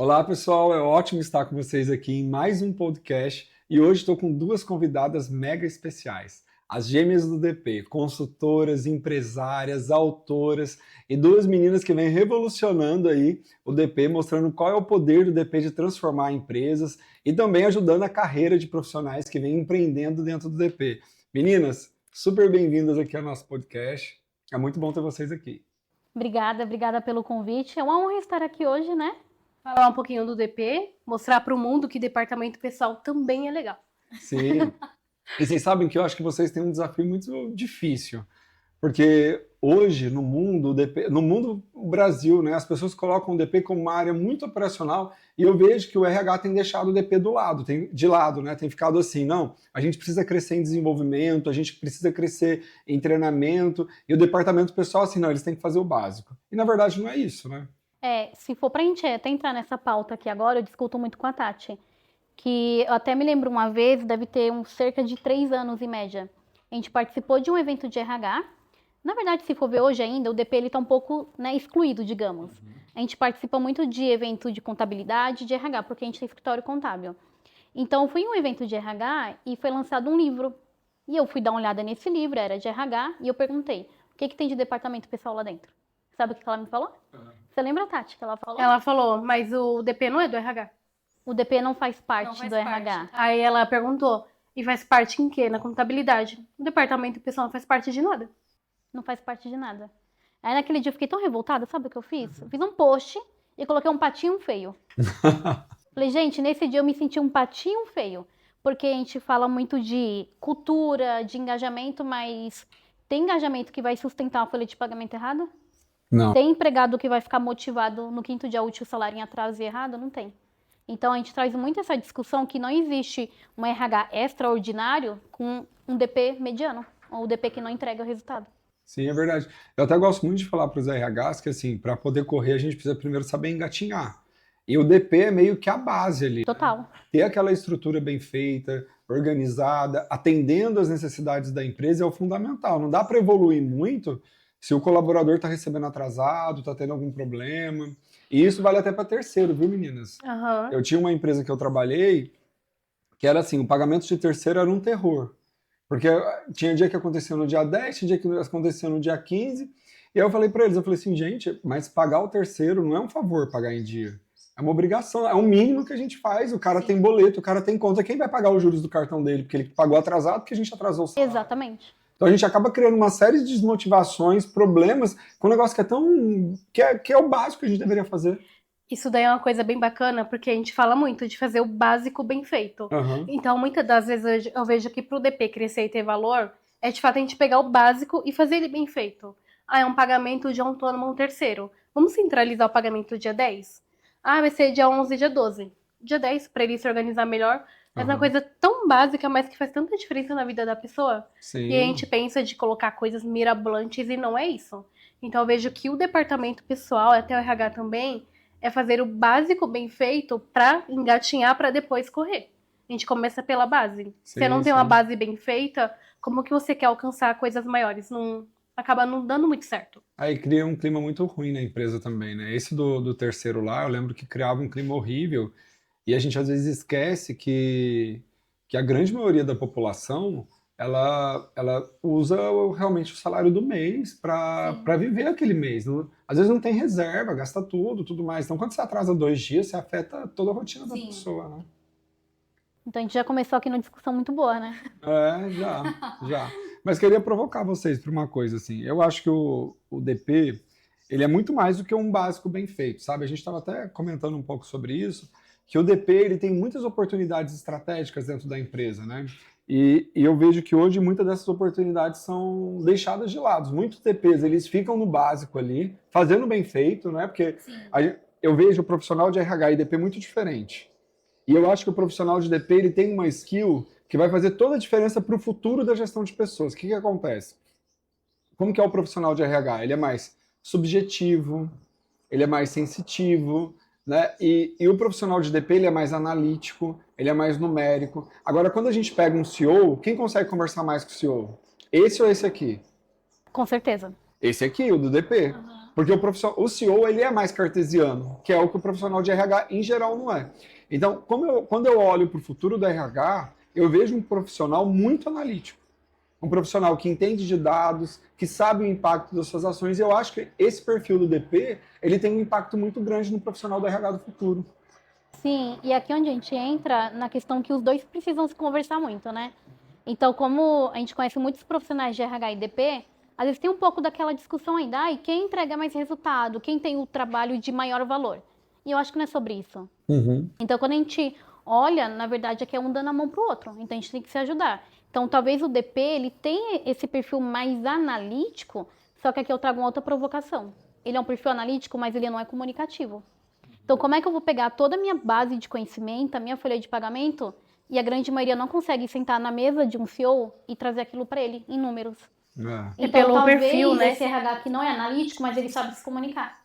Olá, pessoal. É ótimo estar com vocês aqui em mais um podcast e hoje estou com duas convidadas mega especiais. As gêmeas do DP, consultoras, empresárias, autoras e duas meninas que vêm revolucionando aí o DP, mostrando qual é o poder do DP de transformar empresas e também ajudando a carreira de profissionais que vêm empreendendo dentro do DP. Meninas, super bem-vindas aqui ao nosso podcast. É muito bom ter vocês aqui. Obrigada pelo convite. É uma honra estar aqui hoje, né? Falar um pouquinho do DP, mostrar para o mundo que departamento pessoal também é legal. Sim. E vocês sabem que eu acho que vocês têm um desafio muito difícil, porque hoje no mundo, no mundo Brasil, né, as pessoas colocam o DP como uma área muito operacional e eu vejo que o RH tem deixado o DP de lado, né, tem ficado assim, não, a gente precisa crescer em desenvolvimento, a gente precisa crescer em treinamento e o departamento pessoal assim, não, eles têm que fazer o básico. E na verdade não é isso, né? Se for pra gente até entrar nessa pauta aqui agora, eu discuto muito com a Tati, que eu até me lembro uma vez, deve ter cerca de 3 anos em média. A gente participou de um evento de RH. Na verdade, se for ver hoje ainda, o DP ele tá um pouco, né, excluído, digamos. A gente participa muito de evento de contabilidade, de RH, porque a gente tem escritório contábil. Então, eu fui em um evento de RH e foi lançado um livro. E eu fui dar uma olhada nesse livro, era de RH, e eu perguntei, o que tem de departamento pessoal lá dentro? Sabe o que ela me falou? Você lembra, Tati, que ela falou? Ela falou, mas o DP não é do RH? O DP não faz parte do RH. Aí ela perguntou, e faz parte em quê? Na contabilidade. O departamento pessoal não faz parte de nada. Não faz parte de nada. Aí naquele dia eu fiquei tão revoltada, sabe o que eu fiz? Eu fiz um post e coloquei um patinho feio. Falei, gente, nesse dia eu me senti um patinho feio. Porque a gente fala muito de cultura, de engajamento, mas tem engajamento que vai sustentar uma folha de pagamento errada? Não. Tem empregado que vai ficar motivado no 5º dia útil, salário em atraso e errado? Não tem. Então, a gente traz muito essa discussão que não existe um RH extraordinário com um DP mediano, ou DP que não entrega o resultado. Sim, é verdade. Eu até gosto muito de falar para os RHs que, assim, para poder correr, a gente precisa primeiro saber engatinhar. E o DP é meio que a base ali. Total. Ter aquela estrutura bem feita, organizada, atendendo às necessidades da empresa é o fundamental. Não dá para evoluir muito se o colaborador está recebendo atrasado, está tendo algum problema. E isso vale até para terceiro, viu, meninas? Uhum. Eu tinha uma empresa que eu trabalhei que era assim, o pagamento de terceiro era um terror. Porque tinha dia que acontecia no dia 10, tinha dia que acontecia no dia 15. E aí eu falei para eles, eu falei assim, gente, mas pagar o terceiro não é um favor pagar em dia. É uma obrigação, é o mínimo que a gente faz. O cara tem boleto, o cara tem conta. Quem vai pagar os juros do cartão dele? Porque ele pagou atrasado, porque a gente atrasou o salário. Exatamente. Então a gente acaba criando uma série de desmotivações, problemas, com um negócio que é tão... que é o básico que a gente deveria fazer. Isso daí é uma coisa bem bacana, porque a gente fala muito de fazer o básico bem feito. Uhum. Então, muitas das vezes eu vejo que pro DP crescer e ter valor, é de fato a gente pegar o básico e fazer ele bem feito. Ah, é um pagamento de autônomo ou um terceiro. Vamos centralizar o pagamento dia 10? Ah, vai ser dia 11 e dia 12. Dia 10, para ele se organizar melhor. Mas é uma coisa tão básica, mas que faz tanta diferença na vida da pessoa. Sim. E a gente pensa de colocar coisas mirabolantes e não é isso. Então eu vejo que o departamento pessoal, até o RH também, é fazer o básico bem feito para engatinhar para depois correr. A gente começa pela base. Sim, Se você não tem uma base bem feita, como que você quer alcançar coisas maiores? Acaba não dando muito certo. Aí cria um clima muito ruim na empresa também, né? Esse do terceiro lá, eu lembro que criava um clima horrível e a gente às vezes esquece que a grande maioria da população ela usa realmente o salário do mês para viver aquele mês. Às vezes não tem reserva, gasta tudo mais. Então quando você atrasa 2 dias, você afeta toda a rotina da pessoa, né? Então a gente já começou aqui numa discussão muito boa, né? Já. Mas queria provocar vocês para uma coisa assim. Eu acho que o DP, ele é muito mais do que um básico bem feito, sabe? A gente estava até comentando um pouco sobre isso, que o DP ele tem muitas oportunidades estratégicas dentro da empresa, né? E eu vejo que hoje muitas dessas oportunidades são deixadas de lado. Muitos DPs, eles ficam no básico ali, fazendo bem feito, né? Porque eu vejo o profissional de RH e DP muito diferente. E eu acho que o profissional de DP ele tem uma skill que vai fazer toda a diferença para o futuro da gestão de pessoas. O que acontece? Como que é o profissional de RH? Ele é mais subjetivo, ele é mais sensitivo, né? E o profissional de DP ele é mais analítico, ele é mais numérico. Agora, quando a gente pega um CEO, quem consegue conversar mais com o CEO? Esse ou esse aqui? Com certeza. Esse aqui, o do DP. Porque o CEO, ele é mais cartesiano, que é o que o profissional de RH em geral não é. Então, quando eu olho para o futuro do RH, eu vejo um profissional muito analítico. Um profissional que entende de dados, que sabe o impacto das suas ações. E eu acho que esse perfil do DP, ele tem um impacto muito grande no profissional do RH do futuro. Sim, e aqui onde a gente entra na questão que os dois precisam se conversar muito, né? Então, como a gente conhece muitos profissionais de RH e DP, às vezes tem um pouco daquela discussão ainda, e quem entrega mais resultado, quem tem o trabalho de maior valor. E eu acho que não é sobre isso. Então, quando a gente olha, na verdade, é que é um dando a mão pro outro. Então, a gente tem que se ajudar. Então, talvez o DP, ele tenha esse perfil mais analítico, só que aqui eu trago uma outra provocação. Ele é um perfil analítico, mas ele não é comunicativo. Então, como é que eu vou pegar toda a minha base de conhecimento, a minha folha de pagamento, e a grande maioria não consegue sentar na mesa de um CEO e trazer aquilo para ele, em números. Então, pelo talvez perfil, né? esse RH que não é analítico, mas ele sabe se comunicar.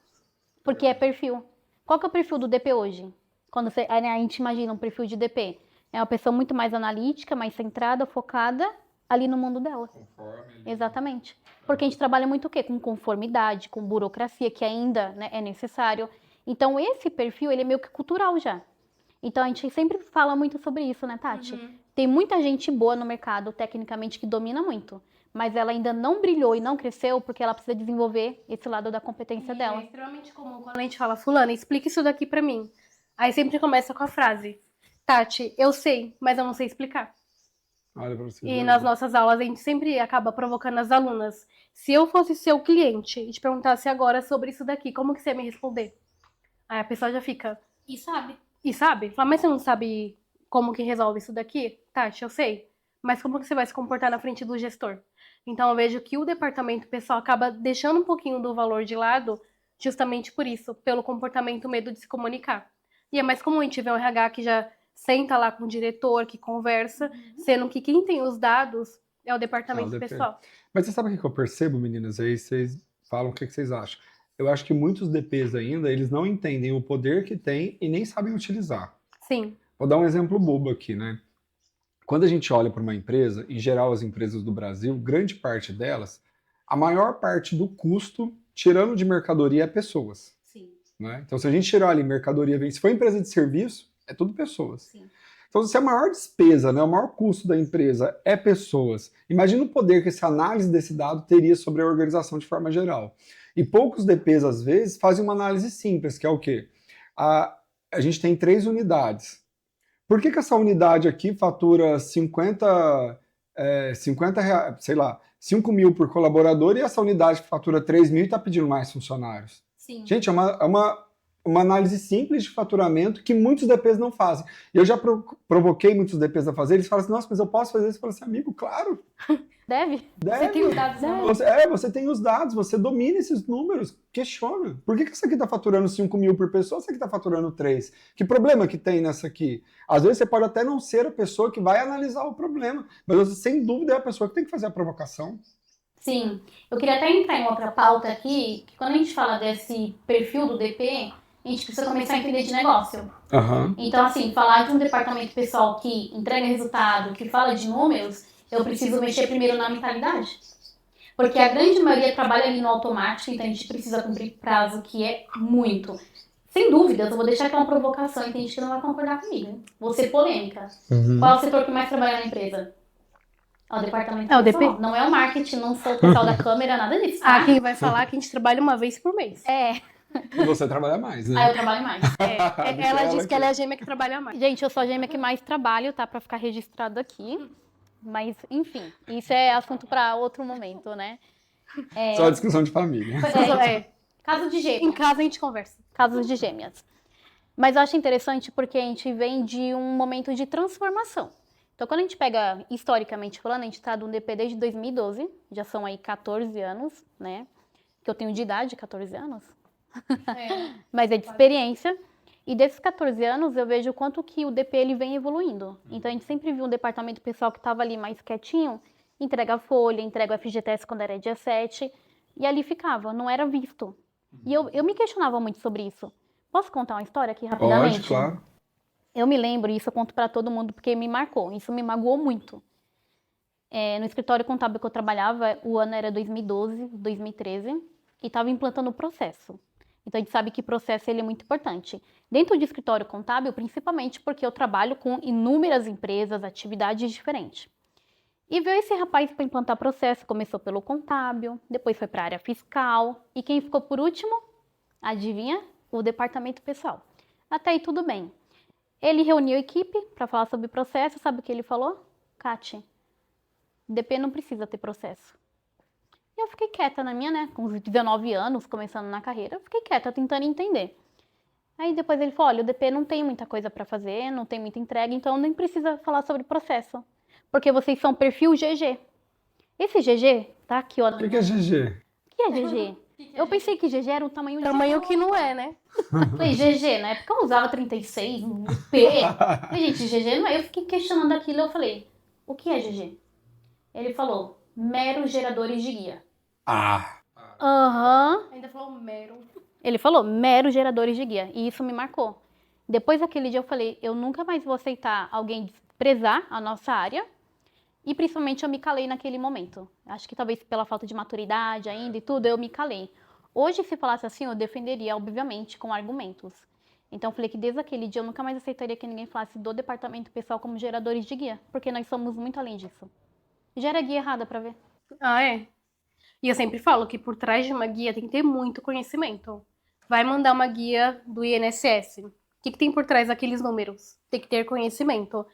Porque é perfil. Qual que é o perfil do DP hoje? Quando a gente imagina um perfil de DP. É uma pessoa muito mais analítica, mais centrada, focada ali no mundo dela. Exatamente. Porque a gente trabalha muito o quê? Com conformidade, com burocracia, que ainda, né, é necessário. Então, esse perfil, ele é meio que cultural já. Então, a gente sempre fala muito sobre isso, né, Tati? Tem muita gente boa no mercado, tecnicamente, que domina muito. Mas ela ainda não brilhou e não cresceu porque ela precisa desenvolver esse lado da competência dela. É extremamente comum quando a gente fala, fulana, explica isso daqui pra mim. Aí sempre começa com a frase, Tati, eu sei, mas eu não sei explicar. Olha pra você E ver. nas nossas aulas a gente sempre acaba provocando as alunas. Se eu fosse seu cliente e te perguntasse agora sobre isso daqui, como que você ia me responder? Aí a pessoa já fica, E sabe? e sabe? Fala, mas você não sabe como que resolve isso daqui? Tati, eu sei. Mas como que você vai se comportar na frente do gestor? Então eu vejo que o departamento pessoal acaba deixando um pouquinho do valor de lado justamente por isso, pelo comportamento, medo de se comunicar. E é mais comum a gente ver um RH que já senta lá com o diretor, que conversa, sendo que quem tem os dados é o departamento DP. pessoal. Mas você sabe o que eu percebo, meninas? Aí vocês falam o que vocês acham. Eu acho que muitos DPs ainda, eles não entendem o poder que tem e nem sabem utilizar. Sim. Vou dar um exemplo bobo aqui, né? Quando a gente olha para uma empresa, em geral as empresas do Brasil, grande parte delas, a maior parte do custo, tirando de mercadoria, é pessoas. Sim. Né? Então, se a gente tirar ali mercadoria, se for empresa de serviço, é tudo pessoas. Sim. Então, se a maior despesa, né, o maior custo da empresa é pessoas, imagina o poder que essa análise desse dado teria sobre a organização de forma geral. E poucos DPs, às vezes, fazem uma análise simples, que é o quê? A gente tem 3 unidades. Por que essa unidade aqui fatura 50 reais, sei lá, 5 mil por colaborador e essa unidade que fatura 3 mil e está pedindo mais funcionários? Sim. Gente, é uma análise simples de faturamento que muitos DPs não fazem. E eu já provoquei muitos DPs a fazer, eles falam assim, nossa, mas eu posso fazer isso? Eu falo assim, amigo, claro. Deve? Você tem os dados na mão. Você tem os dados, você domina esses números, questiona. Por que essa aqui está faturando 5 mil por pessoa, essa aqui está faturando 3? Que problema que tem nessa aqui? Às vezes você pode até não ser a pessoa que vai analisar o problema, mas você, sem dúvida, é a pessoa que tem que fazer a provocação. Sim. Eu queria até entrar em outra pauta aqui, que quando a gente fala desse perfil do DP, a gente precisa começar a entender de negócio. Então, assim, falar de um departamento pessoal que entrega resultado, que fala de números, eu preciso mexer primeiro na mentalidade. Porque a grande maioria trabalha ali no automático, então a gente precisa cumprir prazo, que é muito. Sem dúvidas, eu vou deixar aqui uma provocação e tem gente que não vai concordar comigo. Vou ser polêmica. Qual é o setor que mais trabalha na empresa? É o departamento É o pessoal. DP? Não é o marketing, não sou o pessoal da câmera, nada disso. Tá? Ah, quem vai falar que a gente trabalha uma vez por mês. É. E você trabalha mais, né? Aí eu trabalho mais. Ela diz que ela é a gêmea que trabalha mais. Gente, eu sou a gêmea que mais trabalho, tá? Pra ficar registrado aqui. Mas, enfim, isso é assunto pra outro momento, né? Só discussão de família. Caso de Em gêmeas. casa a gente conversa. Casos de gêmeas. Mas eu acho interessante porque a gente vem de um momento de transformação. Então, quando a gente pega, historicamente falando, a gente tá de um DP desde 2012, já são aí 14 anos, né? Que eu tenho de idade, 14 anos. Mas é de experiência. E desses 14 anos, eu vejo o quanto que o DP ele vem evoluindo. Então, a gente sempre viu um departamento pessoal que estava ali mais quietinho, entrega a folha, entrega o FGTS quando era dia 7, e ali ficava, não era visto. E eu me questionava muito sobre isso. Posso contar uma história aqui rapidamente? Pode, claro. Eu me lembro, e isso eu conto para todo mundo porque me marcou, isso me magoou muito. No escritório contábil que eu trabalhava, o ano era 2012, 2013, e estava implantando o processo. Então, a gente sabe que processo ele é muito importante. Dentro do escritório contábil, principalmente porque eu trabalho com inúmeras empresas, atividades diferentes. E veio esse rapaz para implantar processo, começou pelo contábil, depois foi para a área fiscal, e quem ficou por último? Adivinha? O departamento pessoal. Até aí tudo bem. Ele reuniu a equipe para falar sobre processo, sabe o que ele falou? Kati, DP não precisa ter processo. E eu fiquei quieta na minha, né? Com uns 19 anos, começando na carreira, eu fiquei quieta, tentando entender. Aí depois ele falou, olha, o DP não tem muita coisa para fazer, não tem muita entrega, então nem precisa falar sobre processo. Porque vocês são perfil GG. Esse GG tá aqui, ó. O que é GG? O que é GG? Eu pensei que GG era o tamanho de... Tamanho que não é, né? Falei, GG, na época eu usava 36, P. Falei, gente, GG não é. Eu fiquei questionando aquilo, eu falei, o que é GG? Ele falou, meros geradores de guia. Ah, Aham. Ainda falou mero. Ele falou, meros geradores de guia. E isso me marcou. Depois daquele dia eu falei, eu nunca mais vou aceitar alguém desprezar a nossa área. E principalmente eu me calei naquele momento. Acho que talvez pela falta de maturidade ainda e tudo, eu me calei. Hoje, se falasse assim, eu defenderia, obviamente, com argumentos. Então, eu falei que desde aquele dia eu nunca mais aceitaria que ninguém falasse do departamento pessoal como geradores de guia, porque nós somos muito além disso. Gera guia errada pra ver. Ah, é? E eu sempre falo que por trás de uma guia tem que ter muito conhecimento. Vai mandar uma guia do INSS. O que tem por trás daqueles números? Tem que ter conhecimento.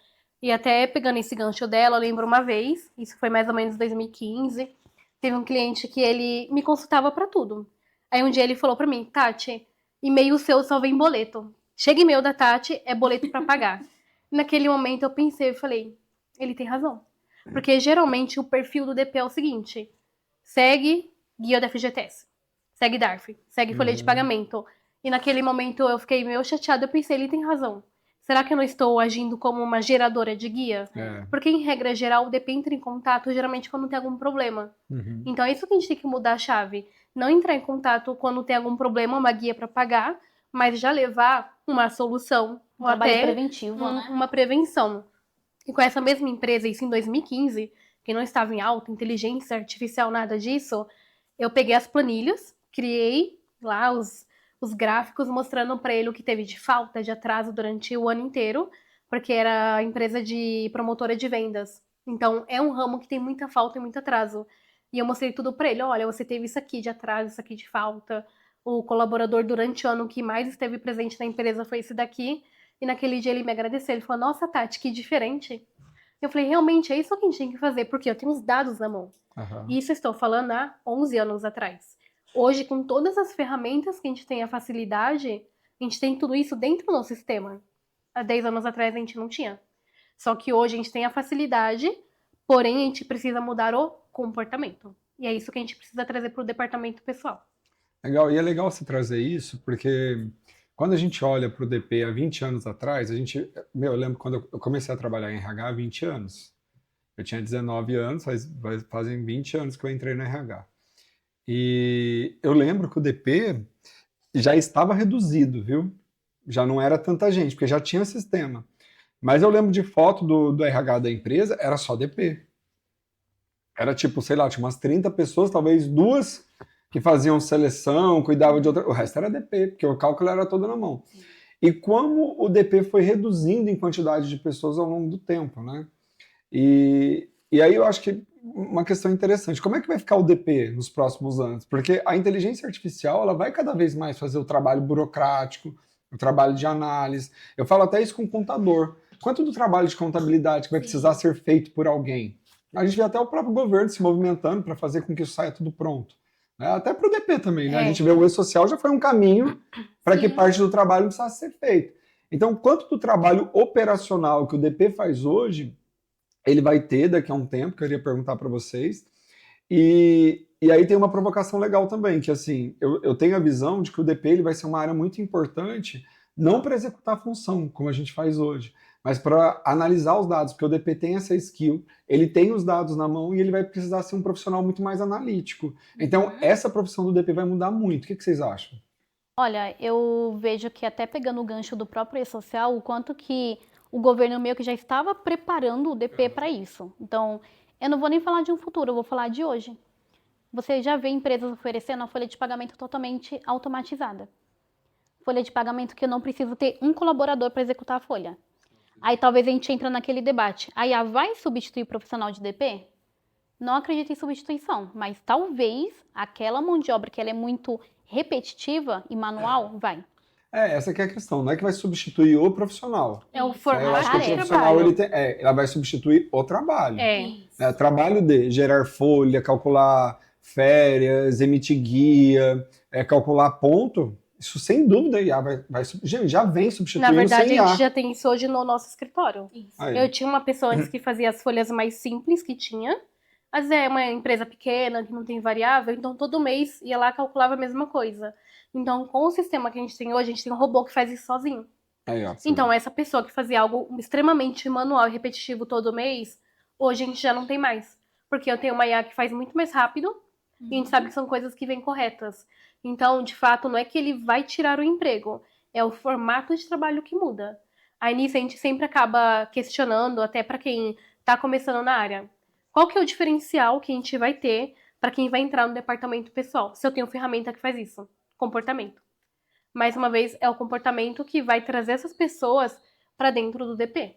E até pegando esse gancho dela, eu lembro uma vez, isso foi mais ou menos 2015, teve um cliente que ele me consultava pra tudo. Aí um dia ele falou pra mim, Tati, e-mail seu só vem boleto. Chega e-mail da Tati, é boleto pra pagar. Naquele momento eu pensei, eu falei, ele tem razão. Porque geralmente o perfil do DP é o seguinte, segue guia da FGTS, segue DARF, segue folha de pagamento. E naquele momento eu fiquei meio chateada, eu pensei, ele tem razão. Será que eu não estou agindo como uma geradora de guia? é. Porque, em regra geral, o DP entra em contato geralmente quando tem algum problema. Uhum. Então, é isso que a gente tem que mudar a chave. Não entrar em contato quando tem algum problema, uma guia para pagar, mas já levar uma solução. Um ou trabalho até preventivo, né? uma prevenção. E com essa mesma empresa, isso em 2015, que não estava em alta, inteligência artificial, nada disso, eu peguei as planilhas, criei lá os gráficos mostrando para ele o que teve de falta, de atraso durante o ano inteiro, porque era empresa de promotora de vendas. Então, é um ramo que tem muita falta e muito atraso. E eu mostrei tudo para ele. Olha, você teve isso aqui de atraso, isso aqui de falta. O colaborador durante o ano que mais esteve presente na empresa foi esse daqui. E naquele dia ele me agradeceu. Ele falou, nossa, Tati, que diferente. Eu falei, realmente, é isso que a gente tem que fazer, porque eu tenho os dados na mão. Aham. E isso eu estou falando há 11 anos atrás. Hoje, com todas as ferramentas que a gente tem a facilidade, a gente tem tudo isso dentro do nosso sistema. Há 10 anos atrás a gente não tinha. Só que hoje a gente tem a facilidade, porém a gente precisa mudar o comportamento. E é isso que a gente precisa trazer para o departamento pessoal. Legal, e é legal você trazer isso, porque quando a gente olha para o DP há 20 anos atrás, eu lembro quando eu comecei a trabalhar em RH há 20 anos. Eu tinha 19 anos, fazem 20 anos que eu entrei no RH. E eu lembro que o DP já estava reduzido, viu? Já não era tanta gente, porque já tinha sistema. Mas eu lembro de foto do RH da empresa, era só DP. Era tipo, sei lá, tinha umas 30 pessoas, talvez duas que faziam seleção, cuidavam de outra. O resto era DP, porque o cálculo era todo na mão. E como o DP foi reduzindo em quantidade de pessoas ao longo do tempo, né? E aí eu acho que uma questão interessante, como é que vai ficar o DP nos próximos anos? Porque a inteligência artificial ela vai cada vez mais fazer o trabalho burocrático, o trabalho de análise. Eu falo até isso com o contador. Quanto do trabalho de contabilidade que vai precisar ser feito por alguém? A gente vê até o próprio governo se movimentando para fazer com que isso saia tudo pronto. Até para o DP também, né? A gente vê o E-Social já foi um caminho para que parte do trabalho não precisasse ser feito. Então, quanto do trabalho operacional que o DP faz hoje, ele vai ter daqui a um tempo, que eu iria perguntar para vocês. E aí tem uma provocação legal também, que assim, eu tenho a visão de que o DP ele vai ser uma área muito importante, não para executar a função, como a gente faz hoje, mas para analisar os dados, porque o DP tem essa skill, ele tem os dados na mão e ele vai precisar ser um profissional muito mais analítico. Então, essa profissão do DP vai mudar muito. O que vocês acham? Olha, eu vejo que até pegando o gancho do próprio E-Social, o quanto que o governo meio que já estava preparando o DP para isso. Então, eu não vou nem falar de um futuro, eu vou falar de hoje. você já vê empresas oferecendo a folha de pagamento totalmente automatizada. Folha de pagamento que eu não preciso ter um colaborador para executar a folha. Aí talvez a gente entra naquele debate. A IA vai substituir o profissional de DP? Não acredito em substituição, mas talvez aquela mão de obra que ela é muito repetitiva e manual, vai. Essa que é a questão, não é que vai substituir o profissional. É o Eu formato acho que o de profissional, trabalho. ela vai substituir o trabalho. É. Trabalho de gerar folha, calcular férias, emitir guia, calcular ponto, isso sem dúvida a IA já vem Na substituindo verdade, sem a IA. gente já tem isso hoje no nosso escritório. Aí. Eu tinha uma pessoa antes que fazia as folhas mais simples que tinha. Às vezes é uma empresa pequena, que não tem variável, então todo mês ia lá e calculava a mesma coisa. Então, com o sistema que a gente tem hoje, a gente tem um robô que faz isso sozinho. Aí, ó, Então, essa pessoa que fazia algo extremamente manual e repetitivo todo mês, hoje a gente já não tem mais. Porque eu tenho uma IA que faz muito mais rápido e a gente sabe que são coisas que vêm corretas. Então, de fato, não é que ele vai tirar o emprego, é o formato de trabalho que muda. Aí nisso a gente sempre acaba questionando, até para quem está começando na área. Qual que é o diferencial que a gente vai ter para quem vai entrar no departamento pessoal? Se eu tenho ferramenta que faz isso, comportamento. Mais uma vez, é o comportamento que vai trazer essas pessoas para dentro do DP.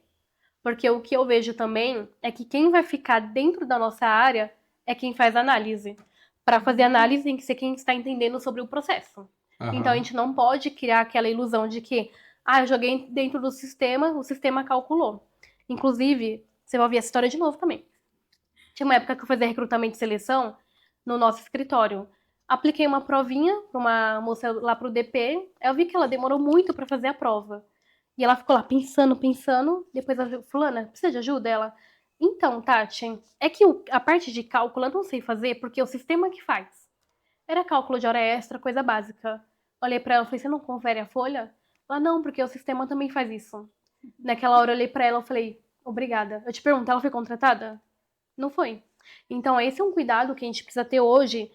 Porque o que eu vejo também é que quem vai ficar dentro da nossa área é quem faz análise. Para fazer análise tem que ser quem está entendendo sobre o processo. Aham. Então a gente não pode criar aquela ilusão de que eu joguei dentro do sistema, o sistema calculou. Inclusive, você vai ouvir essa história de novo também. Tinha uma época que eu fazia recrutamento e seleção no nosso escritório. Apliquei uma provinha para uma moça lá pro DP. Eu vi que ela demorou muito para fazer a prova. E ela ficou lá pensando. Depois ela falou, Fulana, precisa de ajuda? Ela, então, Tati, é que a parte de cálculo eu não sei fazer porque o sistema que faz. Era cálculo de hora extra, coisa básica. Olhei para ela e falei, você não confere a folha? Ela, não, porque o sistema também faz isso. Naquela hora eu olhei para ela e falei, obrigada. Eu te pergunto, ela foi contratada? Não foi. Então, esse é um cuidado que a gente precisa ter hoje.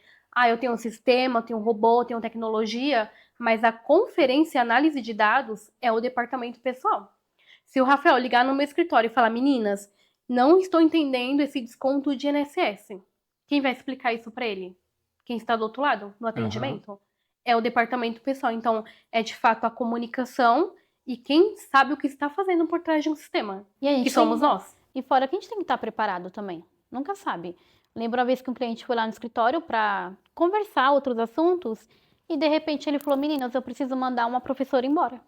Eu tenho um sistema, eu tenho um robô, eu tenho tecnologia, mas a conferência e análise de dados é o departamento pessoal. Se o Rafael ligar no meu escritório e falar, meninas, não estou entendendo esse desconto de INSS, quem vai explicar isso para ele? Quem está do outro lado, no atendimento? É o departamento pessoal. Então, é de fato a comunicação e quem sabe o que está fazendo por trás de um sistema, E a gente que somos nós. E fora que a gente tem que estar preparado também. Nunca sabe. Lembro uma vez que um cliente foi lá no escritório para conversar outros assuntos e de repente ele falou, meninas, eu preciso mandar uma professora embora.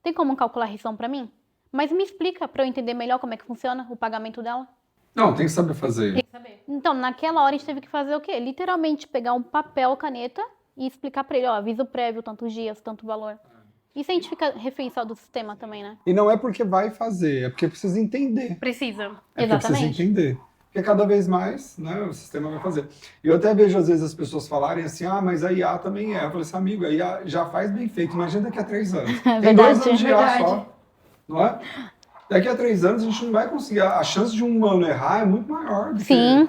Tem como calcular a lição para mim? Mas me explica para eu entender melhor como é que funciona o pagamento dela. Não, tem que saber fazer. Tem que saber. Então, naquela hora a gente teve que fazer o quê? Literalmente pegar um papel, caneta e explicar para ele, aviso prévio, tantos dias, tanto valor. Isso a gente fica refém só do sistema também, né? E não é porque vai fazer, é porque precisa entender. Precisa. É porque precisa Exatamente. entender. Porque cada vez mais, né, o sistema vai fazer. E eu até vejo às vezes as pessoas falarem assim, mas a IA também é. Eu falei assim, amigo, a IA já faz bem feito. Imagina daqui a 3 anos. Tem Verdade, 2 anos de IA verdade. só, não é? Daqui a 3 anos a gente não vai conseguir. A chance de um humano errar é muito maior Sim.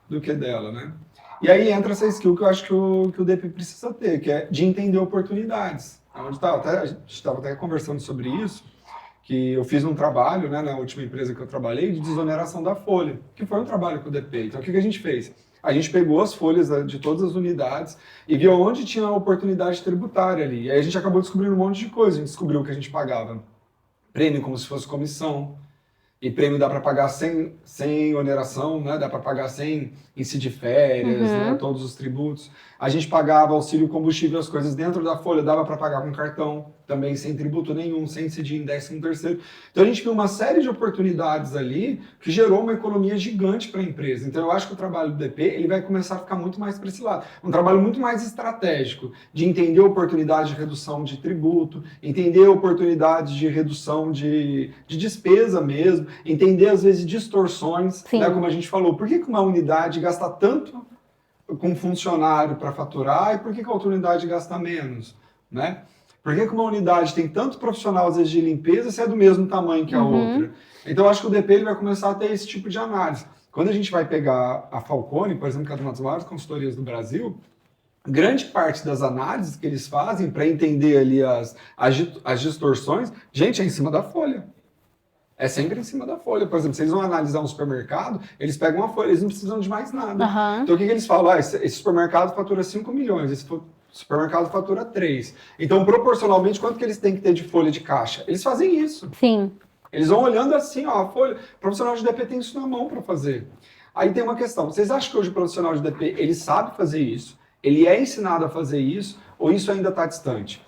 do que dela, né? E aí entra essa skill que eu acho que o DP precisa ter, que é de entender oportunidades. A gente estava até conversando sobre isso, que eu fiz um trabalho, né, na última empresa que eu trabalhei, de desoneração da folha, que foi um trabalho com o DP. Então, o que a gente fez? A gente pegou as folhas de todas as unidades e viu onde tinha a oportunidade tributária ali. E aí a gente acabou descobrindo um monte de coisa. A gente descobriu que a gente pagava prêmio como se fosse comissão, e prêmio dá para pagar sem oneração, né? Dá para pagar sem incidir férias, né? Todos os tributos. A gente pagava auxílio combustível, as coisas dentro da folha, dava para pagar com cartão, também sem tributo nenhum, sem incidir em 13º. Então a gente viu uma série de oportunidades ali que gerou uma economia gigante para a empresa. Então eu acho que o trabalho do DP ele vai começar a ficar muito mais para esse lado. Um trabalho muito mais estratégico, de entender oportunidade de redução de tributo, entender oportunidades de redução de despesa mesmo, entender às vezes distorções, né, como a gente falou. Por que uma unidade gasta tanto com funcionário para faturar e por que a outra unidade gasta menos, né? Por que uma unidade tem tanto profissional às vezes de limpeza se é do mesmo tamanho que a outra? Então eu acho que o DP ele vai começar a ter esse tipo de análise. Quando a gente vai pegar a Falcone, por exemplo, que é uma das maiores consultorias do Brasil, grande parte das análises que eles fazem para entender ali as distorções, gente, é em cima da folha. É sempre em cima da folha. Por exemplo, se eles vão analisar um supermercado, eles pegam a folha, eles não precisam de mais nada. Aham. Então o que eles falam? Esse supermercado fatura 5 milhões, esse supermercado fatura 3. Então, proporcionalmente, quanto que eles têm que ter de folha de caixa? Eles fazem isso. Sim. Eles vão olhando assim, ó, a folha. O profissional de DP tem isso na mão para fazer. Aí tem uma questão. Vocês acham que hoje o profissional de DP, ele sabe fazer isso? Ele é ensinado a fazer isso? Ou isso ainda está distante?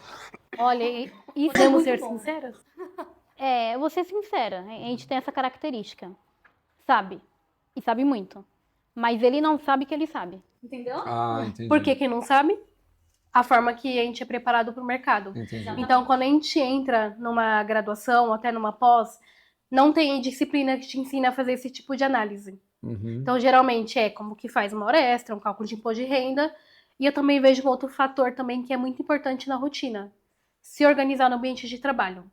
Olha, isso é Podemos muito ser bom. sinceras? Eu vou ser sincera, a gente tem essa característica. Sabe. E sabe muito. Mas ele não sabe que ele sabe. Entendeu? Ah, entendi. Por que quem não sabe? A forma que a gente é preparado para o mercado. Entendi. Então, quando a gente entra numa graduação, até numa pós, não tem disciplina que te ensina a fazer esse tipo de análise. Uhum. Então, geralmente é como que faz uma hora extra, um cálculo de imposto de renda. E eu também vejo um outro fator também que é muito importante na rotina. Se organizar no ambiente de trabalho.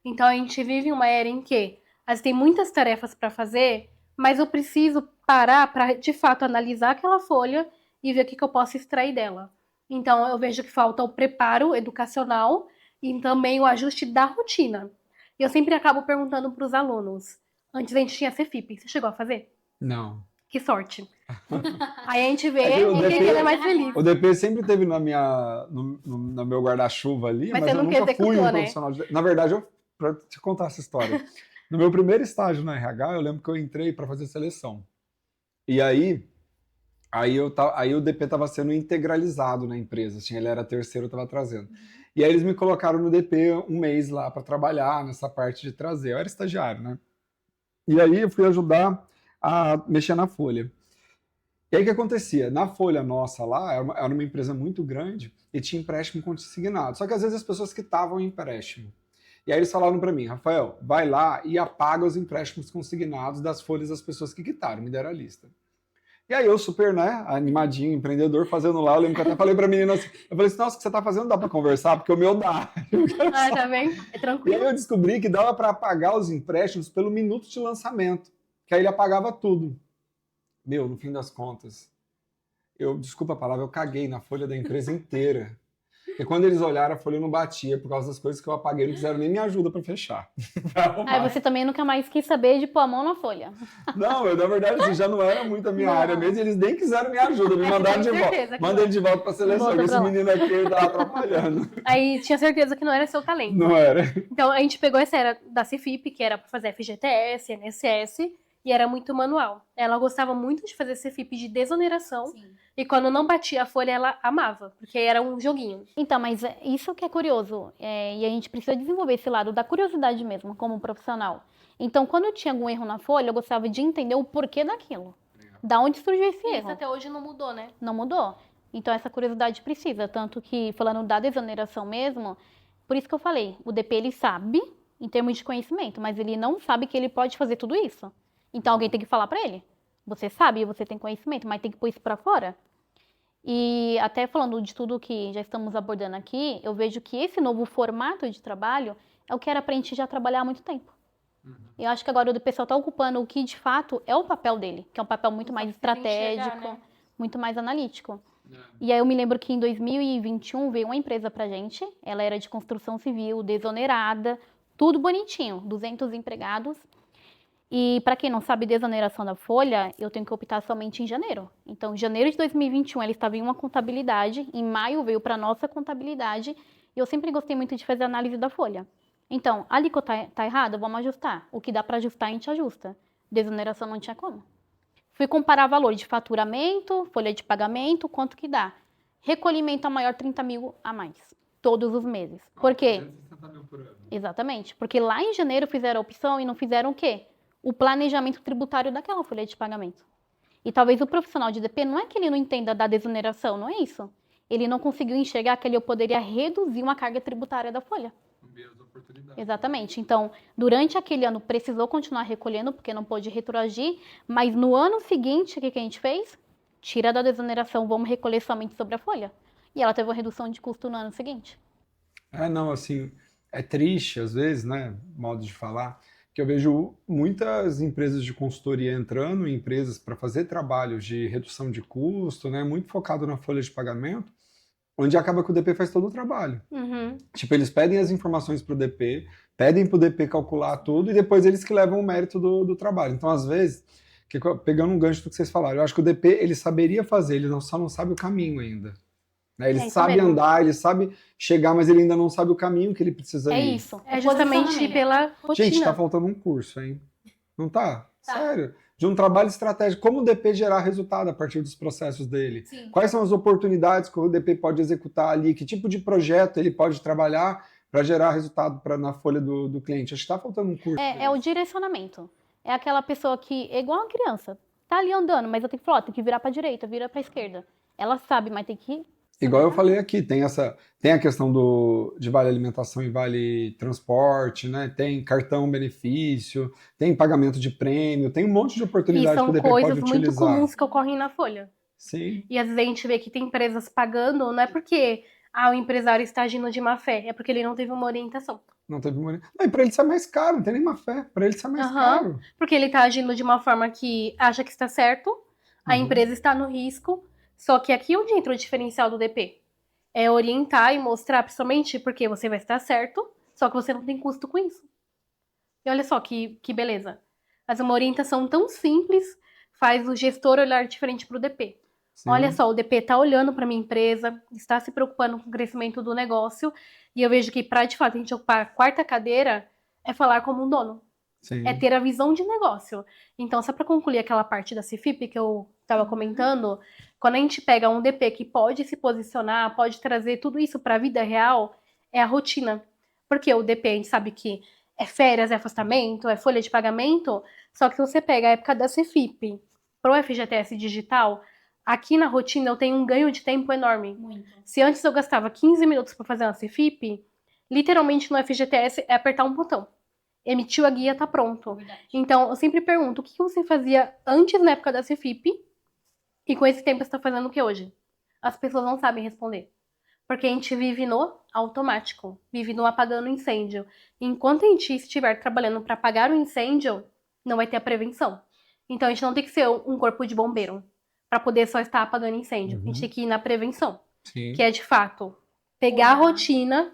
Então, a gente vive uma era em que às vezes tem muitas tarefas para fazer, mas eu preciso parar para, de fato, analisar aquela folha e ver o que eu posso extrair dela. Então, eu vejo que falta o preparo educacional e também o ajuste da rotina. E eu sempre acabo perguntando para os alunos. Antes a gente tinha CFIP. Você chegou a fazer? Não. Que sorte. Aí a gente vê É que o em quem DP que ele é mais feliz. O DP sempre teve no meu guarda-chuva ali, Mas mas você eu nunca nunca fui um executou, né? profissional de DP. Na verdade, para te contar essa história, no meu primeiro estágio na RH, eu lembro que eu entrei para fazer seleção. E aí o DP estava sendo integralizado na empresa, assim, ele era terceiro, eu estava trazendo. E aí eles me colocaram no DP um mês lá para trabalhar nessa parte de trazer. Eu era estagiário, né? E aí eu fui ajudar a mexer na folha. E aí o que acontecia? Na folha nossa lá, era uma empresa muito grande e tinha empréstimo consignado. Só que às vezes as pessoas quitavam o empréstimo. E aí eles falaram para mim, Rafael, vai lá e apaga os empréstimos consignados das folhas das pessoas que quitaram, me deram a lista. E aí eu super, né, animadinho, empreendedor, fazendo lá, eu lembro que eu até falei pra menina assim, eu falei assim, nossa, o que você tá fazendo dá pra conversar? Porque o meu dá. Ah, tá bem? É E aí tranquilo. eu descobri que dava para apagar os empréstimos pelo minuto de lançamento, que aí ele apagava tudo. Meu, no fim das contas, desculpa a palavra, eu caguei na folha da empresa inteira. Porque quando eles olharam, a folha não batia, por causa das coisas que eu apaguei, não quiseram nem me ajuda para fechar. Pra arrumar. Aí você também nunca mais quis saber de pôr a mão na folha. Não, na verdade, assim, já não era muito a minha Não. área mesmo, e eles nem quiseram me ajuda, me mandaram de tenho volta. certeza que Manda ele de volta pra seleção, Volta esse pra lá. menino aqui ele tá atrapalhando. Aí tinha certeza que não era seu talento. Não era. Então a gente pegou essa era da Cefip, que era para fazer FGTS, INSS, e era muito manual. Ela gostava muito de fazer Cefip de desoneração, Sim. e quando não batia a folha, ela amava, porque era um joguinho. Então, mas isso que é curioso. E a gente precisa desenvolver esse lado da curiosidade mesmo, como profissional. Então, quando eu tinha algum erro na folha, eu gostava de entender o porquê daquilo. Da onde surgiu esse E erro. isso até hoje não mudou, né? Não mudou. Então, essa curiosidade precisa. Tanto que, falando da desoneração mesmo, por isso que eu falei, o DP ele sabe, em termos de conhecimento, mas ele não sabe que ele pode fazer tudo isso. Então, alguém tem que falar pra ele. Você sabe, você tem conhecimento, mas tem que pôr isso pra fora. E até falando de tudo que já estamos abordando aqui, eu vejo que esse novo formato de trabalho é o que era pra gente já trabalhar há muito tempo. Eu acho que agora o pessoal está ocupando o que de fato é o papel dele, que é um papel muito mais estratégico, enxergar, né? muito mais analítico. E aí eu me lembro que em 2021 veio uma empresa pra gente, ela era de construção civil, desonerada, tudo bonitinho, 200 empregados. E para quem não sabe, desoneração da folha, eu tenho que optar somente em janeiro. Então, em janeiro de 2021 ela estava em uma contabilidade, em maio veio para nossa contabilidade, e eu sempre gostei muito de fazer análise da folha. Então, a alíquota tá errada, vamos ajustar. O que dá para ajustar, a gente ajusta. Desoneração não tinha como. Fui comparar valor de faturamento, folha de pagamento, quanto que dá. Recolhimento a maior 30 mil a mais, todos os meses. Por quê? 260 mil por ano. Exatamente. Porque lá em janeiro fizeram a opção e não fizeram o quê? O planejamento tributário daquela folha de pagamento. E talvez o profissional de DP não é que ele não entenda da desoneração, não é isso. Ele não conseguiu enxergar que ele poderia reduzir uma carga tributária da folha. Exatamente. Então, durante aquele ano, precisou continuar recolhendo, porque não pôde retroagir, mas no ano seguinte, o que a gente fez? Tira da desoneração, vamos recolher somente sobre a folha. E ela teve uma redução de custo no ano seguinte. Não, assim, é triste às vezes, né, modo de falar, que eu vejo muitas empresas de consultoria entrando em empresas para fazer trabalhos de redução de custo, né, muito focado na folha de pagamento, onde acaba que o DP faz todo o trabalho. Uhum. Tipo, eles pedem as informações para o DP, pedem para o DP calcular tudo e depois eles que levam o mérito do trabalho. Então, às vezes, pegando um gancho do que vocês falaram, eu acho que o DP ele saberia fazer, ele só não sabe o caminho ainda. Né? Ele sabe andar, ele sabe chegar, mas ele ainda não sabe o caminho que ele precisa ir. É isso. É justamente pela rotina. Gente, tá faltando um curso, hein? Não tá? Sério. De um trabalho estratégico. Como o DP gerar resultado a partir dos processos dele? Sim. Quais são as oportunidades que o DP pode executar ali? Que tipo de projeto ele pode trabalhar para gerar resultado na folha do cliente? Acho que tá faltando um curso. É o direcionamento. É aquela pessoa que, é igual uma criança, tá ali andando, mas eu tenho que falar, tem que virar pra direita, vira pra esquerda. Ela sabe, mas tem que... Igual eu falei aqui, tem a questão de vale alimentação e vale transporte, né? Tem cartão benefício, tem pagamento de prêmio, tem um monte de oportunidades que o DP pode utilizar. E são coisas muito comuns que ocorrem na folha. Sim. E às vezes a gente vê que tem empresas pagando, não é porque o empresário está agindo de má fé, é porque ele não teve uma orientação. Não teve uma... Não, e pra ele sai mais caro, não tem nem má fé. Pra ele sai mais caro. Porque ele está agindo de uma forma que acha que está certo, a empresa está no risco. Só que aqui onde entra o diferencial do DP? É orientar e mostrar, principalmente porque você vai estar certo, só que você não tem custo com isso. E olha só que beleza. Mas uma orientação tão simples faz o gestor olhar diferente para o DP. Sim. Olha só, o DP está olhando para minha empresa, está se preocupando com o crescimento do negócio, e eu vejo que para de fato a gente ocupar a quarta cadeira é falar como um dono. Sim. É ter a visão de negócio. Então, só para concluir aquela parte da CFIP que eu estava comentando, quando a gente pega um DP que pode se posicionar, pode trazer tudo isso para a vida real, é a rotina. Porque o DP, a gente sabe que é férias, é afastamento, é folha de pagamento, só que se você pega a época da CFIP para o FGTS digital, aqui na rotina eu tenho um ganho de tempo enorme. Muito. Se antes eu gastava 15 minutos para fazer uma CFIP, literalmente no FGTS é apertar um botão. Emitiu a guia, tá pronto. Verdade. Então, eu sempre pergunto, o que você fazia antes na época da CFIP e com esse tempo você está fazendo o que hoje? As pessoas não sabem responder. Porque a gente vive no automático, vive no apagando incêndio. Enquanto a gente estiver trabalhando para apagar o incêndio, não vai ter a prevenção. Então, a gente não tem que ser um corpo de bombeiro para poder só estar apagando incêndio. A gente tem que ir na prevenção. Sim. Que é, de fato, pegar a rotina...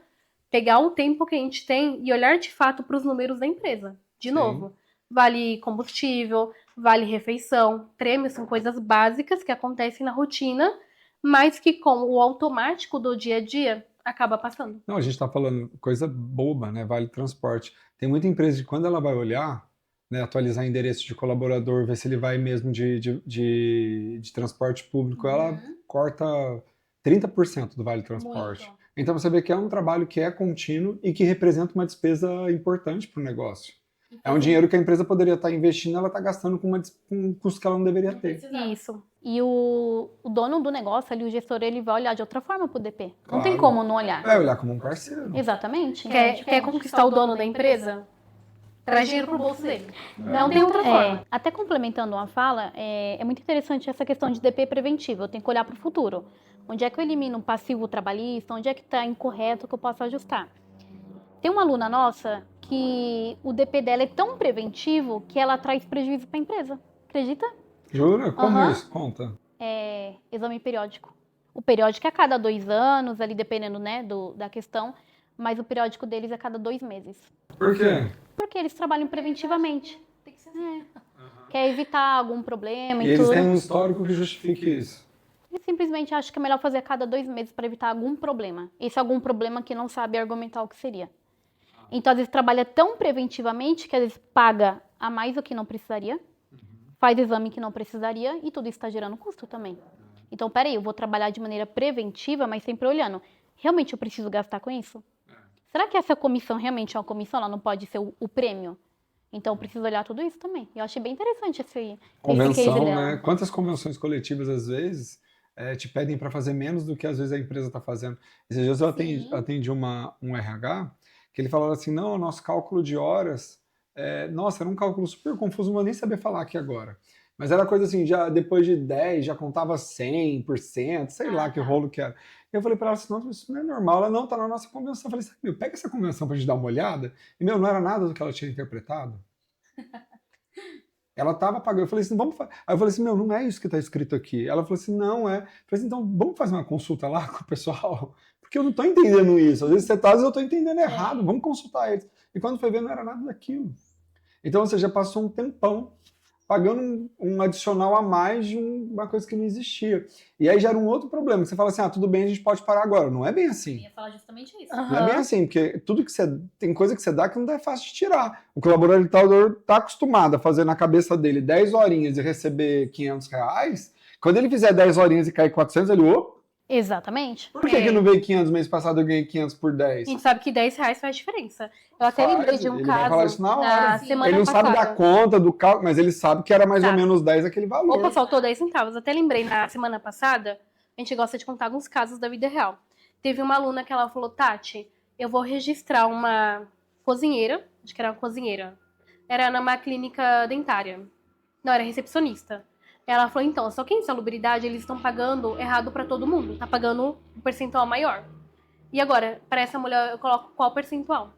pegar o tempo que a gente tem e olhar de fato para os números da empresa. De novo, vale combustível, vale refeição, prêmios são coisas básicas que acontecem na rotina, mas que com o automático do dia a dia acaba passando. Não, a gente está falando coisa boba, né? Vale transporte. Tem muita empresa que quando ela vai olhar, né, atualizar endereço de colaborador, ver se ele vai mesmo de transporte público, ela corta 30% do vale transporte. Muito. Então você vê que é um trabalho que é contínuo e que representa uma despesa importante para o negócio. É um dinheiro que a empresa poderia estar investindo, ela está gastando com um custo que ela não deveria ter. Isso. E o dono do negócio ali, o gestor, ele vai olhar de outra forma para o DP. Claro. Não tem como não olhar. É olhar como um parceiro. Exatamente. Quer conquistar o dono da empresa? Traz dinheiro pro bolso dele. Não tem outra forma. Até complementando uma fala, é muito interessante essa questão de DP preventivo. Eu tenho que olhar para o futuro. Onde é que eu elimino um passivo trabalhista? Onde é que está incorreto que eu posso ajustar? Tem uma aluna nossa que o DP dela é tão preventivo que ela traz prejuízo para a empresa. Acredita? Jura? Como isso? Conta. Exame periódico. O periódico é a cada 2 anos, ali dependendo, né, da questão, mas o periódico deles é a cada 2 meses. Por quê? Porque eles trabalham preventivamente. Tem que ser assim. Quer evitar algum problema e eles têm um histórico que justifique isso. E simplesmente acho que é melhor fazer a cada 2 meses para evitar algum problema. Esse é algum problema que não sabe argumentar o que seria. Então, às vezes, trabalha tão preventivamente que às vezes paga a mais do que não precisaria, faz exame que não precisaria e tudo isso está gerando custo também. Então, peraí, eu vou trabalhar de maneira preventiva, mas sempre olhando. Realmente eu preciso gastar com isso? Será que essa comissão realmente é uma comissão? Ela não pode ser o prêmio? Então, eu preciso olhar tudo isso também. Eu achei bem interessante esse convenção, né? Quantas convenções coletivas, às vezes... te pedem para fazer menos do que às vezes a empresa está fazendo. Esses dias eu atendi um RH que ele falava assim, não, o nosso cálculo de horas, nossa, era um cálculo super confuso, não vou nem saber falar aqui agora. Mas era coisa assim, já depois de 10, já contava 100%, sei lá que rolo que era. E eu falei para ela assim, não, isso não é normal. Ela, não, tá na nossa convenção. Eu falei, pega essa convenção pra gente dar uma olhada. E, não era nada do que ela tinha interpretado. Ela estava pagando. Eu falei assim, vamos fazer. Aí eu falei assim, não é isso que está escrito aqui. Ela falou assim, não é. Eu falei assim, então vamos fazer uma consulta lá com o pessoal? Porque eu não estou entendendo isso. Às vezes eu estou entendendo errado, vamos consultar eles. E quando foi ver, não era nada daquilo. Então você já passou um tempão pagando um adicional a mais de uma coisa que não existia. E aí gera um outro problema. Você fala assim, tudo bem, a gente pode parar agora. Não é bem assim. Eu ia falar justamente isso. Não é bem assim, porque tudo que você... Tem coisa que você dá que não é fácil de tirar. O colaborador está acostumado a fazer na cabeça dele 10 horinhas e receber R$500. Quando ele fizer 10 horinhas e cair 400, ele... Exatamente. Por que não veio 500 mês passado e eu ganhei 500 por 10? A gente sabe que R$10 faz diferença. Eu até lembrei de um ele vai falar isso caso na hora. na semana Ele não passada. sabe da conta, do cálculo, mas ele sabe que era mais ou menos 10 aquele valor. Opa, faltou 10 centavos. Até lembrei, na semana passada, a gente gosta de contar alguns casos da vida real. Teve uma aluna que ela falou, Tati, eu vou registrar uma cozinheira, acho que era uma cozinheira, era numa clínica dentária. Não, era recepcionista. Ela falou, então, só que em insalubridade eles estão pagando errado pra todo mundo. Tá pagando um percentual maior. E agora, para essa mulher, eu coloco qual percentual?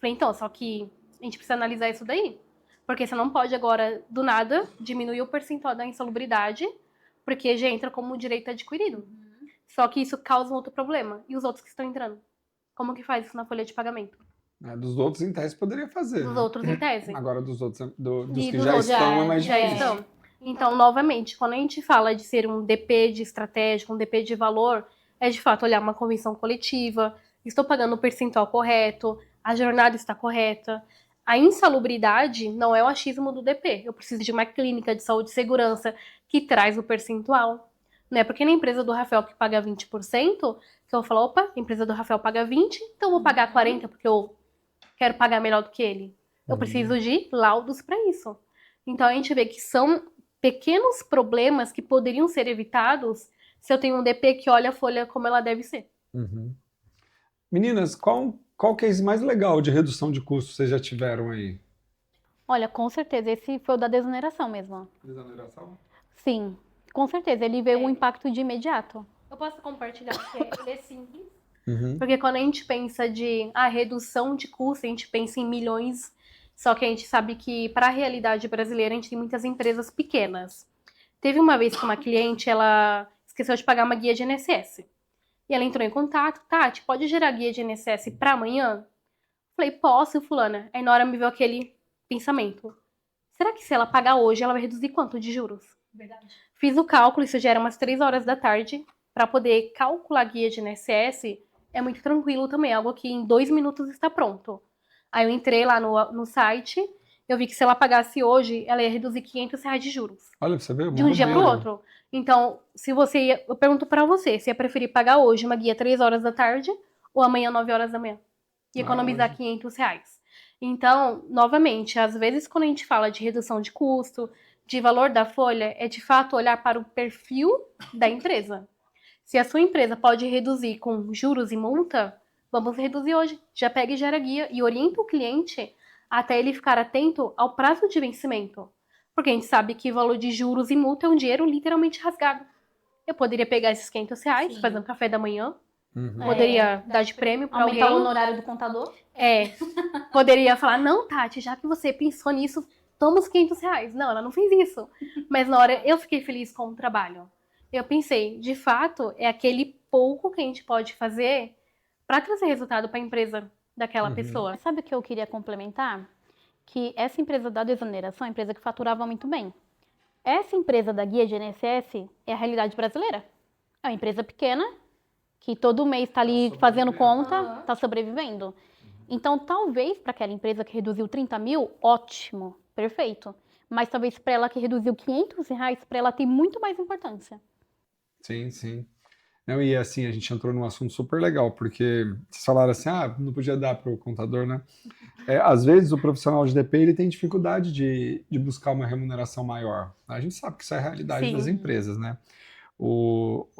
Falei, então, só que a gente precisa analisar isso daí. Porque você não pode agora, do nada, diminuir o percentual da insalubridade, porque já entra como direito adquirido. Só que isso causa um outro problema. E os outros que estão entrando? Como que faz isso na folha de pagamento? Dos outros, em tese, poderia fazer. Dos né? outros, em tese. Agora, dos outros, dos E que dos já outros, estão, é mais já difícil. estão. Então, novamente, quando a gente fala de ser um DP de estratégia, um DP de valor, é de fato olhar uma convenção coletiva, estou pagando o percentual correto, a jornada está correta. A insalubridade não é o achismo do DP. Eu preciso de uma clínica de saúde e segurança que traz o percentual. Não é porque na empresa do Rafael que paga 20%, que eu vou falar, opa, a empresa do Rafael paga 20%, então eu vou pagar 40% porque eu quero pagar melhor do que ele. Eu preciso de laudos para isso. Então a gente vê que são pequenos problemas que poderiam ser evitados se eu tenho um DP que olha a folha como ela deve ser. Meninas, qual case mais legal de redução de custos vocês já tiveram aí? Olha, com certeza, esse foi o da desoneração mesmo. Desoneração? Sim, com certeza, ele veio um impacto de imediato. Eu posso compartilhar porque ele é simples. Uhum. Porque quando a gente pensa de redução de custo, a gente pensa em milhões. Só que a gente sabe que para a realidade brasileira a gente tem muitas empresas pequenas. Teve uma vez que uma cliente, ela esqueceu de pagar uma guia de INSS. E ela entrou em contato, Tati, pode gerar guia de INSS para amanhã? Falei, posso, fulana. Aí na hora me veio aquele pensamento. Será que se ela pagar hoje, ela vai reduzir quanto de juros? Verdade. Fiz o cálculo, isso já era umas 3 horas da tarde. Para poder calcular a guia de INSS, é muito tranquilo também, algo que em 2 minutos está pronto. Aí eu entrei lá no site, eu vi que se ela pagasse hoje, ela ia reduzir R$500 de juros. Olha, você vê? De um dia para o outro. Então, se você eu pergunto para você, se ia preferir pagar hoje uma guia 3 horas da tarde ou amanhã 9 horas da manhã? E economizar R$500. Então, novamente, às vezes quando a gente fala de redução de custo, de valor da folha, é de fato olhar para o perfil da empresa. Se a sua empresa pode reduzir com juros e multa, vamos reduzir hoje. Já pega e gera guia e orienta o cliente até ele ficar atento ao prazo de vencimento. Porque a gente sabe que o valor de juros e multa é um dinheiro literalmente rasgado. Eu poderia pegar esses R$500, fazer um café da manhã, poderia dar de prêmio para alguém. Aumentar o honorário do contador? Poderia falar, não, Tati, já que você pensou nisso, toma os R$500. Não, ela não fez isso. Mas na hora eu fiquei feliz com o trabalho. Eu pensei, de fato, é aquele pouco que a gente pode fazer para trazer resultado para a empresa daquela pessoa. Mas sabe o que eu queria complementar? Que essa empresa da desoneração é uma empresa que faturava muito bem. Essa empresa da guia de INSS é a realidade brasileira. É uma empresa pequena, que todo mês está ali fazendo conta, está sobrevivendo. Então, talvez para aquela empresa que reduziu 30 mil, ótimo, perfeito. Mas talvez para ela que reduziu R$500, para ela tem muito mais importância. Sim, sim. Não, e assim, a gente entrou num assunto super legal, porque vocês falaram assim, não podia dar para o contador, né? Às vezes o profissional de DP ele tem dificuldade de buscar uma remuneração maior. A gente sabe que isso é a realidade das empresas, né?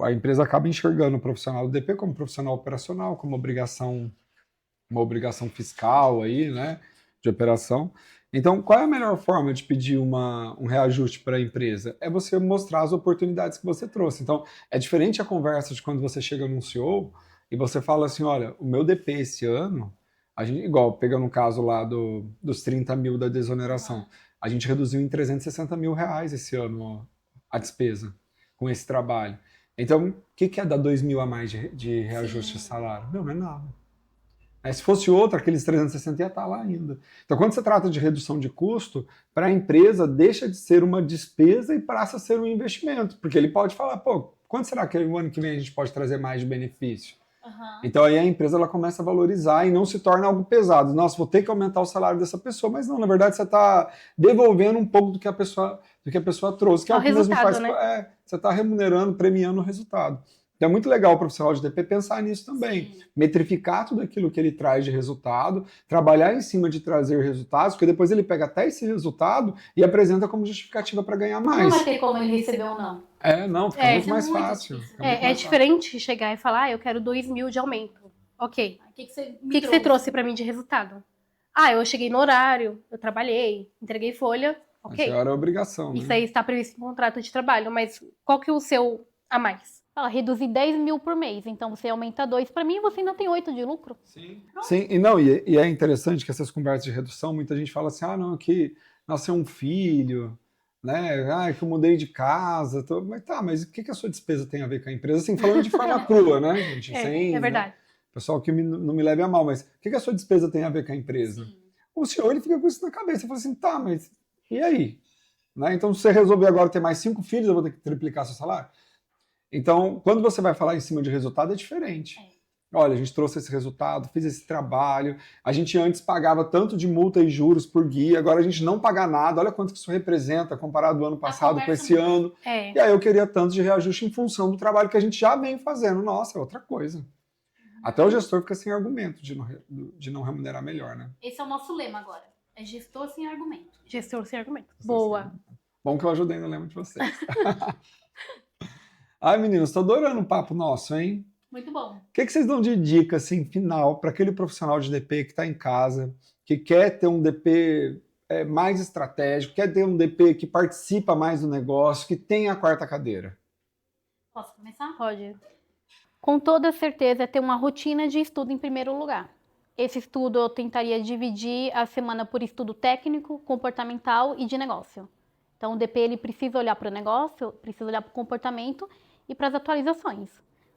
A empresa acaba enxergando o profissional do DP como profissional operacional, como uma obrigação fiscal aí, né? De operação. Então, qual é a melhor forma de pedir um reajuste para a empresa? É você mostrar as oportunidades que você trouxe. Então, é diferente a conversa de quando você chega num CEO e você fala assim, olha, o meu DP esse ano, igual pegando o caso lá dos 30 mil da desoneração, a gente reduziu em R$360 mil esse ano a despesa com esse trabalho. Então, o que é dar 2 mil a mais de reajuste de salário? Não é nada. Se fosse outro, aqueles 360 ia estar lá ainda. Então, quando você trata de redução de custo, para a empresa deixa de ser uma despesa e passa a ser um investimento. Porque ele pode falar, pô, quanto será que o ano que vem a gente pode trazer mais de benefício? Então aí a empresa ela começa a valorizar e não se torna algo pesado. Nossa, vou ter que aumentar o salário dessa pessoa, mas não, na verdade você está devolvendo um pouco do que a pessoa trouxe, que é o que mesmo faz. Né? Você está remunerando, premiando o resultado. Então é muito legal o profissional de DP pensar nisso também. Sim. Metrificar tudo aquilo que ele traz de resultado, trabalhar em cima de trazer resultados, porque depois ele pega até esse resultado e apresenta como justificativa para ganhar mais. Não vai ter como ele receber ou não. Não, fica muito mais fácil. É diferente chegar e falar, eu quero 2.000 de aumento. Ok. O que você trouxe para mim de resultado? Eu cheguei no horário, eu trabalhei, entreguei folha, ok. Essa era a obrigação, né? Isso aí está previsto no contrato de trabalho, mas qual que é o seu a mais? Reduzir 10 mil por mês, então você aumenta 2 para mim e você ainda tem 8 de lucro. Sim. Sim, e é interessante que essas conversas de redução, muita gente fala assim, não, que nasceu um filho, né? Que eu mudei de casa. Mas o que a sua despesa tem a ver com a empresa? Assim, falando de forma crua, né, gente? É verdade. Né? Pessoal que não me leve a mal, mas o que a sua despesa tem a ver com a empresa? Sim. O senhor, ele fica com isso na cabeça. Ele fala assim, mas e aí? Né? Então, se você resolver agora ter mais 5 filhos, eu vou ter que triplicar seu salário? Então, quando você vai falar em cima de resultado, é diferente. Olha, a gente trouxe esse resultado, fiz esse trabalho, a gente antes pagava tanto de multa e juros por guia, agora a gente não paga nada, olha quanto que isso representa comparado do ano passado com esse ano. E aí eu queria tanto de reajuste em função do trabalho que a gente já vem fazendo. Nossa, é outra coisa. Até o gestor fica sem argumento de não remunerar melhor, né? Esse é o nosso lema agora. É gestor sem argumento. Gestor sem argumento. Boa. Bom que eu ajudei no lema de vocês. Ai, meninos, tô adorando o papo nosso, hein? Muito bom. O que vocês dão de dica, assim, final, para aquele profissional de DP que está em casa, que quer ter um DP mais estratégico, quer ter um DP que participa mais do negócio, que tem a quarta cadeira? Posso começar? Pode. Com toda certeza, é ter uma rotina de estudo em primeiro lugar. Esse estudo eu tentaria dividir a semana por estudo técnico, comportamental e de negócio. Então, o DP ele precisa olhar para o negócio, precisa olhar para o comportamento e para as atualizações.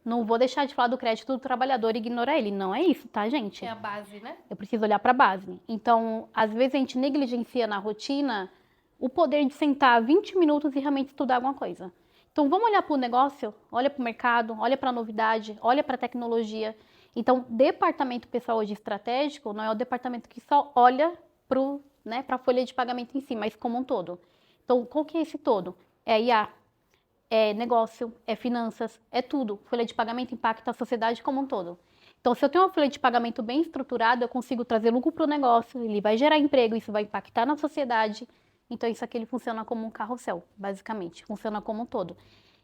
Não vou deixar de falar do crédito do trabalhador e ignorar ele. Não é isso, tá, gente? É a base, né? Eu preciso olhar para a base. Então, às vezes a gente negligencia na rotina o poder de sentar 20 minutos e realmente estudar alguma coisa. Então, vamos olhar para o negócio, olha para o mercado, olha para a novidade, olha para a tecnologia. Então, departamento pessoal hoje estratégico não é o departamento que só olha para a folha de pagamento em si, mas como um todo. Então, qual que é esse todo? É IA, é negócio, é finanças, é tudo. Folha de pagamento impacta a sociedade como um todo. Então, se eu tenho uma folha de pagamento bem estruturada, eu consigo trazer lucro para o negócio, ele vai gerar emprego, isso vai impactar na sociedade. Então, isso aqui ele funciona como um carrossel, basicamente. Funciona como um todo.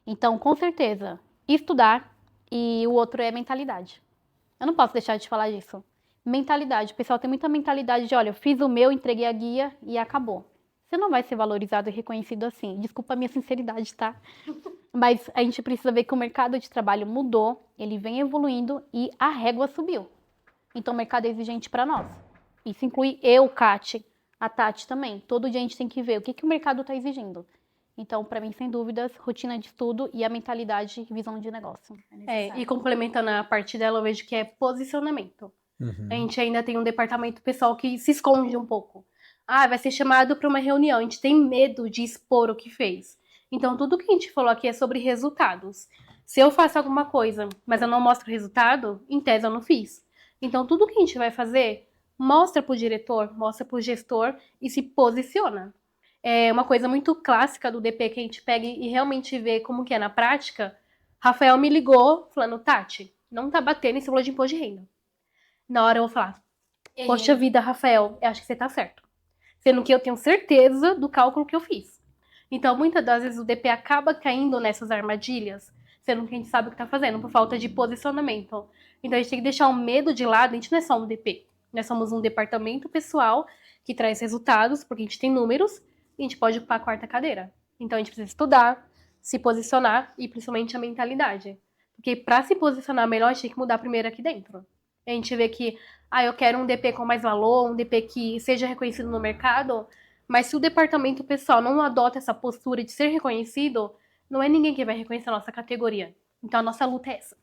Então, com certeza, estudar e o outro é mentalidade. Eu não posso deixar de falar disso. Mentalidade. O pessoal tem muita mentalidade de, olha, eu fiz o meu, entreguei a guia e acabou. Você não vai ser valorizado e reconhecido assim. Desculpa a minha sinceridade, tá? Mas a gente precisa ver que o mercado de trabalho mudou, ele vem evoluindo e a régua subiu. Então o mercado é exigente para nós. Isso inclui eu, Kati, a Tati também. Todo dia a gente tem que ver o que o mercado está exigindo. Então, para mim, sem dúvidas, rotina de estudo e a mentalidade e visão de negócio. E complementando a parte dela, eu vejo que é posicionamento. Uhum. A gente ainda tem um departamento pessoal que se esconde um pouco. Vai ser chamado para uma reunião. A gente tem medo de expor o que fez. Então, tudo que a gente falou aqui é sobre resultados. Se eu faço alguma coisa, mas eu não mostro o resultado, em tese eu não fiz. Então, tudo que a gente vai fazer, mostra para o diretor, mostra para o gestor e se posiciona. É uma coisa muito clássica do DP que a gente pega e realmente vê como que é na prática. Rafael me ligou falando, Tati, não tá batendo esse valor de imposto de renda. Na hora eu vou falar, poxa vida, Rafael, eu acho que você tá certo. Sendo que eu tenho certeza do cálculo que eu fiz. Então, muitas das vezes o DP acaba caindo nessas armadilhas, sendo que a gente sabe o que tá fazendo, por falta de posicionamento. Então, a gente tem que deixar o medo de lado, a gente não é só um DP. Nós somos um departamento pessoal que traz resultados, porque a gente tem números, e a gente pode ocupar a quarta cadeira. Então, a gente precisa estudar, se posicionar, e principalmente a mentalidade. Porque para se posicionar melhor, a gente tem que mudar primeiro aqui dentro. A gente vê que, eu quero um DP com mais valor, um DP que seja reconhecido no mercado, mas se o departamento pessoal não adota essa postura de ser reconhecido, não é ninguém que vai reconhecer a nossa categoria. Então a nossa luta é essa.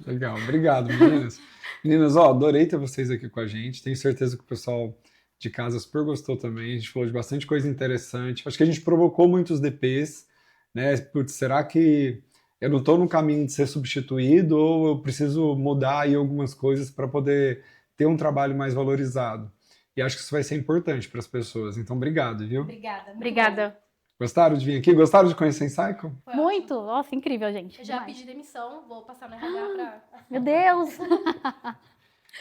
Legal, obrigado, meninas. Meninas, ó, adorei ter vocês aqui com a gente. Tenho certeza que o pessoal de casa super gostou também. A gente falou de bastante coisa interessante. Acho que a gente provocou muitos DPs, né? Putz, será que eu não estou no caminho de ser substituído ou eu preciso mudar aí algumas coisas para poder ter um trabalho mais valorizado? E acho que isso vai ser importante para as pessoas. Então, obrigado, viu? Obrigada. Gostaram de vir aqui? Gostaram de conhecer a Incycle? Muito! Nossa, incrível, gente. Eu já Demais. pedi demissão, vou passar no RH pra... Meu Deus!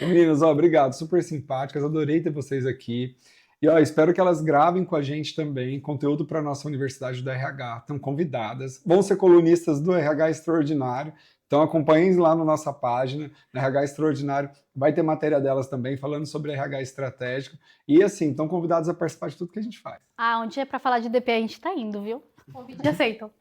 Meninas, ó, obrigado, super simpáticas, adorei ter vocês aqui. E ó, espero que elas gravem com a gente também conteúdo para a nossa Universidade do RH. Estão convidadas, vão ser colunistas do RH Extraordinário. Então acompanhem lá na nossa página, no RH Extraordinário, vai ter matéria delas também falando sobre RH estratégico. E assim, estão convidadas a participar de tudo que a gente faz. Ah, onde é pra falar de DP a gente tá indo, viu? Convite aceito.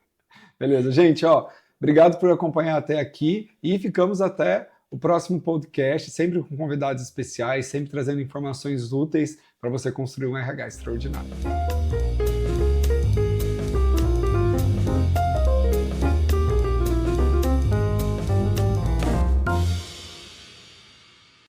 Beleza, gente, ó, obrigado por acompanhar até aqui e ficamos até o próximo podcast, sempre com convidados especiais, sempre trazendo informações úteis para você construir um RH extraordinário.